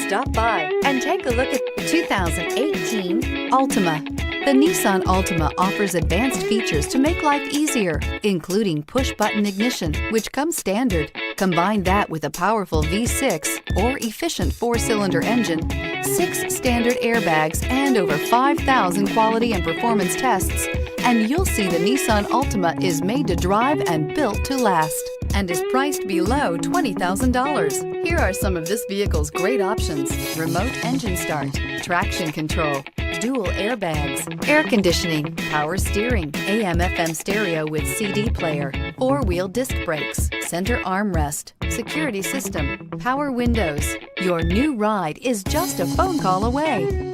Stop by and take a look at the 2018 Altima. The Nissan Altima offers advanced features to make life easier, including push-button ignition, which comes standard. Combine that with a powerful V6 or efficient 4-cylinder engine, 6 standard airbags, and over 5,000 quality and performance tests, and you'll see the Nissan Altima is made to drive and built to last, and is priced below $20,000. Here are some of this vehicle's great options: remote engine start, traction control, dual airbags, air conditioning, power steering, AM/FM stereo with CD player, 4-wheel disc brakes, center armrest, security system, power windows. Your new ride is just a phone call away.